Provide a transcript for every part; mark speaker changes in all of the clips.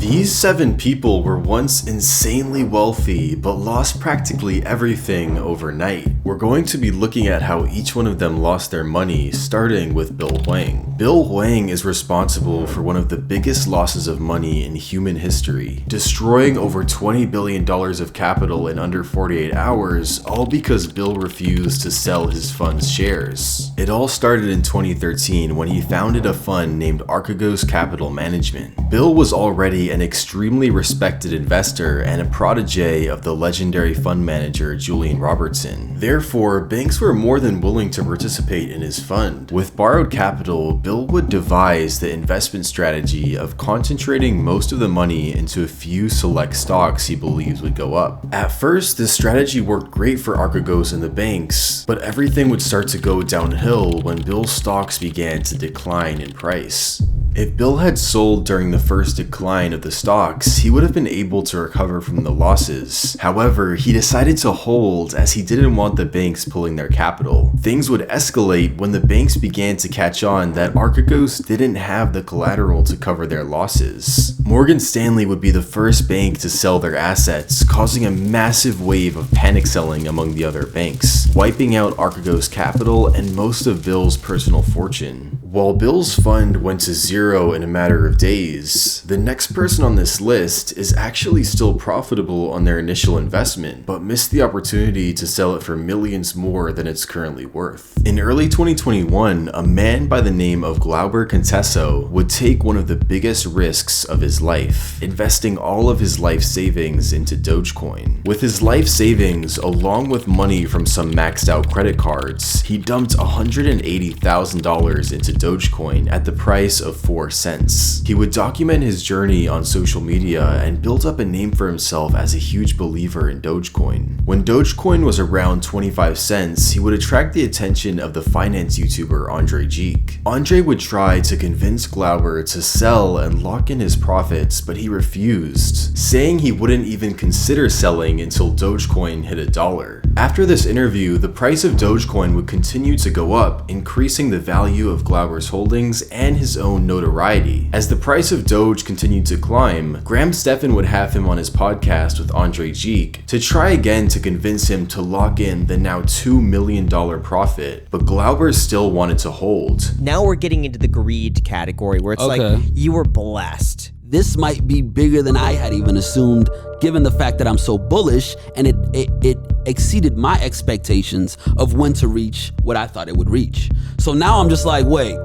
Speaker 1: These 7 people were once insanely wealthy, but lost practically everything overnight. We're going to be looking at how each one of them lost their money, starting with Bill Hwang. Bill Hwang is responsible for one of the biggest losses of money in human history, destroying over $20 billion of capital in under 48 hours, all because Bill refused to sell his fund's shares. It all started in 2013 when he founded a fund named Archegos Capital Management. Bill was already an extremely respected investor and a protege of the legendary fund manager Julian Robertson. Therefore, banks were more than willing to participate in his fund. With borrowed capital, Bill would devise the investment strategy of concentrating most of the money into a few select stocks he believes would go up. At first, this strategy worked great for Archegos and the banks, but everything would start to go downhill when Bill's stocks began to decline in price. If Bill had sold during the first decline of the stocks, he would have been able to recover from the losses. However, he decided to hold as he didn't want the banks pulling their capital. Things would escalate when the banks began to catch on that Archegos didn't have the collateral to cover their losses. Morgan Stanley would be the first bank to sell their assets, causing a massive wave of panic selling among the other banks, wiping out Archegos capital and most of Bill's personal fortune. While Bill's fund went to zero in a matter of days, the next person on this list is actually still profitable on their initial investment, but missed the opportunity to sell it for millions more than it's currently worth. In early 2021, a man by the name of Glauber Contesso would take one of the biggest risks of his life, investing all of his life savings into Dogecoin. With his life savings, along with money from some maxed out credit cards, he dumped $180,000 into Dogecoin at the price of 4 cents. He would document his journey on social media and built up a name for himself as a huge believer in Dogecoin. When Dogecoin was around 25 cents, he would attract the attention of the finance YouTuber Andre Geek. Andre would try to convince Glauber to sell and lock in his profits, but he refused, saying he wouldn't even consider selling until Dogecoin hit $1. After this interview, the price of Dogecoin would continue to go up, increasing the value of Glauber's holdings and his own notoriety. As the price of Doge continued to climb, Graham Stephan would have him on his podcast with Andre Geek to try again to convince him to lock in the now $2 million profit, but Glauber still wanted to hold.
Speaker 2: Now we're getting into the greed category where it's like, you were blessed.
Speaker 3: This might be bigger than I had even assumed, given the fact that I'm so bullish, and it exceeded my expectations of when to reach what I thought it would reach. So now I'm just like, wait,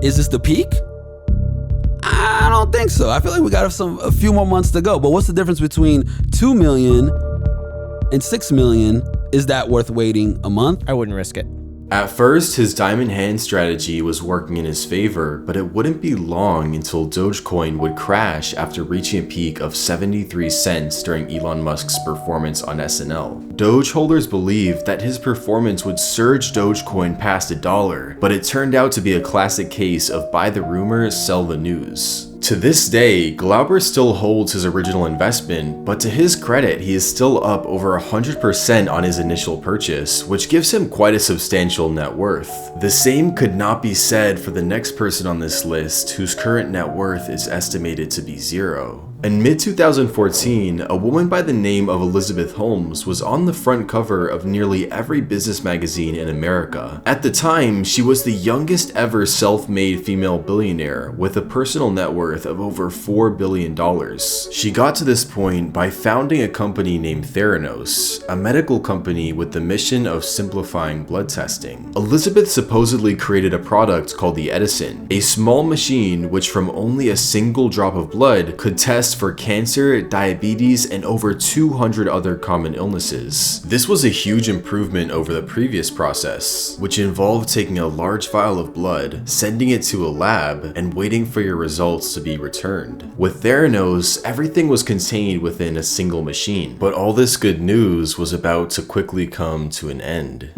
Speaker 3: is this the peak? I don't think so. I feel like we got a few more months to go. But what's the difference between 2 million and 6 million? Is that worth waiting a month?
Speaker 2: I wouldn't risk it.
Speaker 1: At first, his diamond hand strategy was working in his favor, but it wouldn't be long until Dogecoin would crash after reaching a peak of 73 cents during Elon Musk's performance on SNL. Doge holders believed that his performance would surge Dogecoin past $1, but it turned out to be a classic case of buy the rumor, sell the news. To this day, Glauber still holds his original investment, but to his credit, he is still up over 100% on his initial purchase, which gives him quite a substantial net worth. The same could not be said for the next person on this list, whose current net worth is estimated to be zero. In mid-2014, a woman by the name of Elizabeth Holmes was on the front cover of nearly every business magazine in America. At the time, she was the youngest ever self-made female billionaire with a personal net worth of over $4 billion. She got to this point by founding a company named Theranos, a medical company with the mission of simplifying blood testing. Elizabeth supposedly created a product called the Edison, a small machine which from only a single drop of blood could test for cancer, diabetes, and over 200 other common illnesses. This was a huge improvement over the previous process, which involved taking a large vial of blood, sending it to a lab, and waiting for your results to be returned. With Theranos, everything was contained within a single machine, but all this good news was about to quickly come to an end.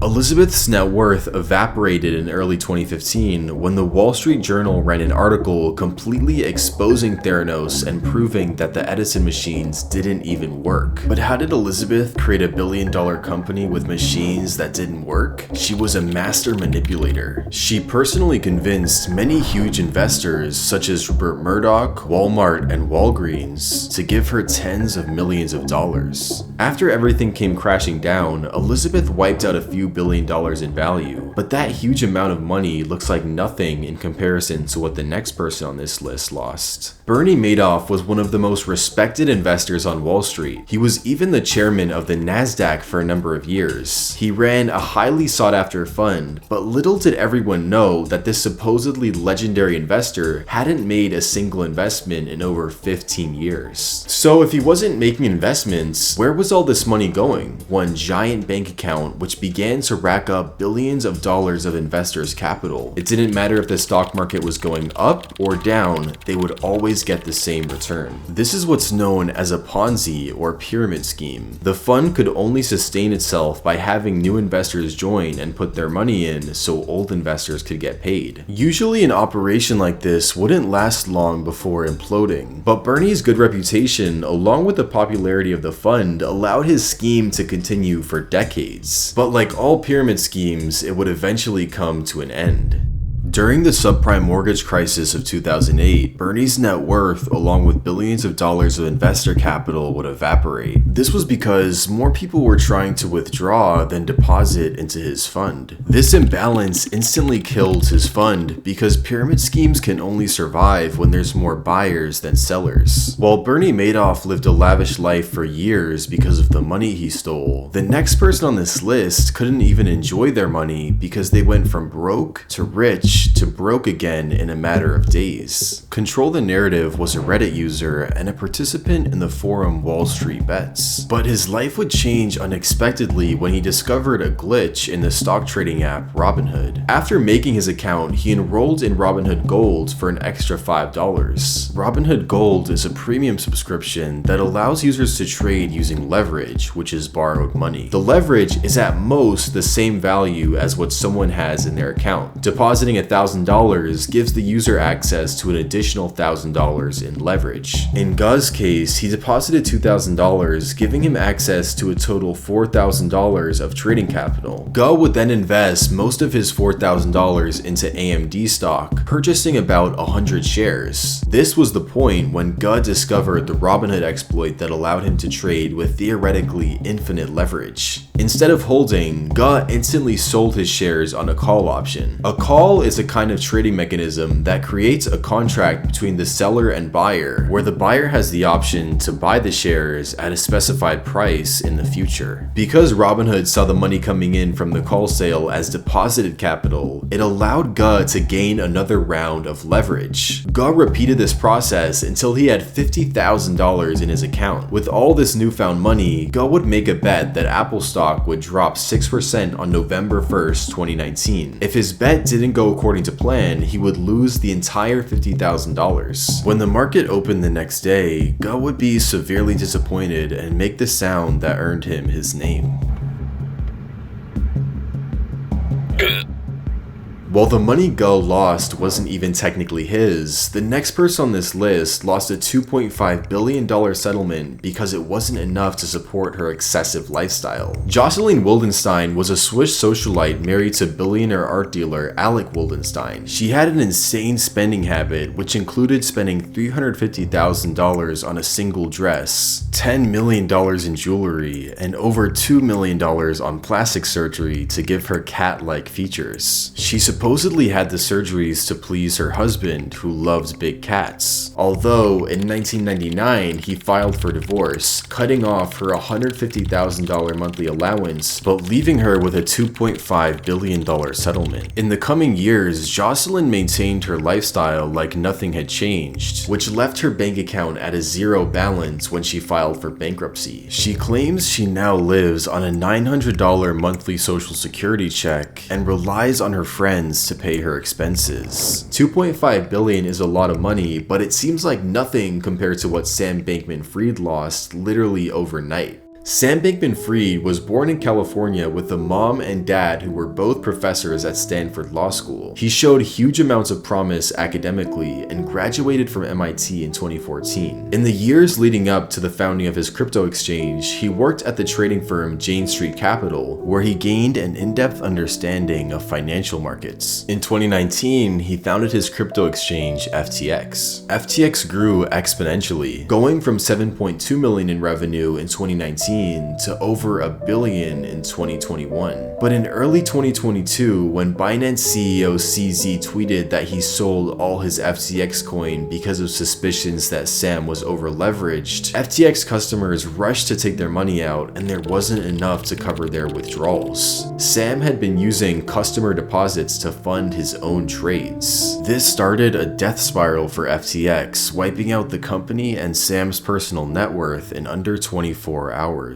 Speaker 1: Elizabeth's net worth evaporated in early 2015 when the Wall Street Journal ran an article completely exposing Theranos and proving that the Edison machines didn't even work. But how did Elizabeth create $1 billion company with machines that didn't work? She was a master manipulator. She personally convinced many huge investors such as Rupert Murdoch, Walmart, and Walgreens to give her tens of millions of dollars. After everything came crashing down, Elizabeth wiped out a few $1 billion in value, but that huge amount of money looks like nothing in comparison to what the next person on this list lost. Bernie Madoff was one of the most respected investors on Wall Street. He was even the chairman of the Nasdaq for a number of years. He ran a highly sought after fund, but little did everyone know that this supposedly legendary investor hadn't made a single investment in over 15 years. So if he wasn't making investments, where was all this money going? One giant bank account which began to rack up billions of dollars of investors' capital. It didn't matter if the stock market was going up or down, they would always get the same return. This is what's known as a Ponzi or pyramid scheme. The fund could only sustain itself by having new investors join and put their money in so old investors could get paid. Usually an operation like this wouldn't last long before imploding, but Bernie's good reputation along with the popularity of the fund allowed his scheme to continue for decades. But like all pyramid schemes, it would eventually come to an end. During the subprime mortgage crisis of 2008, Bernie's net worth, along with billions of dollars of investor capital, would evaporate. This was because more people were trying to withdraw than deposit into his fund. This imbalance instantly killed his fund because pyramid schemes can only survive when there's more buyers than sellers. While Bernie Madoff lived a lavish life for years because of the money he stole, the next person on this list couldn't even enjoy their money because they went from broke to rich to broke again in a matter of days. Control the Narrative was a Reddit user and a participant in the forum Wall Street Bets. But his life would change unexpectedly when he discovered a glitch in the stock trading app Robinhood. After making his account, he enrolled in Robinhood Gold for an extra $5. Robinhood Gold is a premium subscription that allows users to trade using leverage, which is borrowed money. The leverage is at most the same value as what someone has in their account. Depositing $1,000 gives the user access to an additional $1,000 in leverage. In Guz's case, he deposited $2,000, giving him access to a total $4,000 of trading capital. Guz would then invest most of his $4,000 into AMD stock, purchasing about 100 shares. This was the point when Guz discovered the Robinhood exploit that allowed him to trade with theoretically infinite leverage. Instead of holding, Guz instantly sold his shares on a call option. A call is a kind of trading mechanism that creates a contract between the seller and buyer, where the buyer has the option to buy the shares at a specified price in the future. Because Robinhood saw the money coming in from the call sale as deposited capital, it allowed Guz to gain another round of leverage. Guz repeated this process until he had $50,000 in his account. With all this newfound money, Guz would make a bet that Apple stock would drop 6% on November 1st, 2019. If his bet didn't go according to plan, he would lose the entire $50,000. When the market opened the next day, Guz would be severely disappointed and make the sound that earned him his name. While the money Guz lost wasn't even technically his, the next person on this list lost a $2.5 billion settlement because it wasn't enough to support her excessive lifestyle. Jocelyn Wildenstein was a Swiss socialite married to billionaire art dealer Alec Wildenstein. She had an insane spending habit, which included spending $350,000 on a single dress, $10 million in jewelry, and over $2 million on plastic surgery to give her cat-like features. She supposedly had the surgeries to please her husband, who loves big cats. Although, in 1999, he filed for divorce, cutting off her $150,000 monthly allowance, but leaving her with a $2.5 billion settlement. In the coming years, Jocelyn maintained her lifestyle like nothing had changed, which left her bank account at a zero balance when she filed for bankruptcy. She claims she now lives on a $900 monthly social security check and relies on her friends to pay her expenses. $2.5 billion is a lot of money, but it seems like nothing compared to what Sam Bankman-Fried lost literally overnight. Sam Bankman-Fried was born in California with a mom and dad who were both professors at Stanford Law School. He showed huge amounts of promise academically and graduated from MIT in 2014. In the years leading up to the founding of his crypto exchange, he worked at the trading firm Jane Street Capital, where he gained an in-depth understanding of financial markets. In 2019, he founded his crypto exchange FTX. FTX grew exponentially, going from 7.2 million in revenue in 2019 to over $1 billion in 2021. But in early 2022, when Binance CEO CZ tweeted that he sold all his FTX coin because of suspicions that Sam was over-leveraged, FTX customers rushed to take their money out and there wasn't enough to cover their withdrawals. Sam had been using customer deposits to fund his own trades. This started a death spiral for FTX, wiping out the company and Sam's personal net worth in under 24 hours.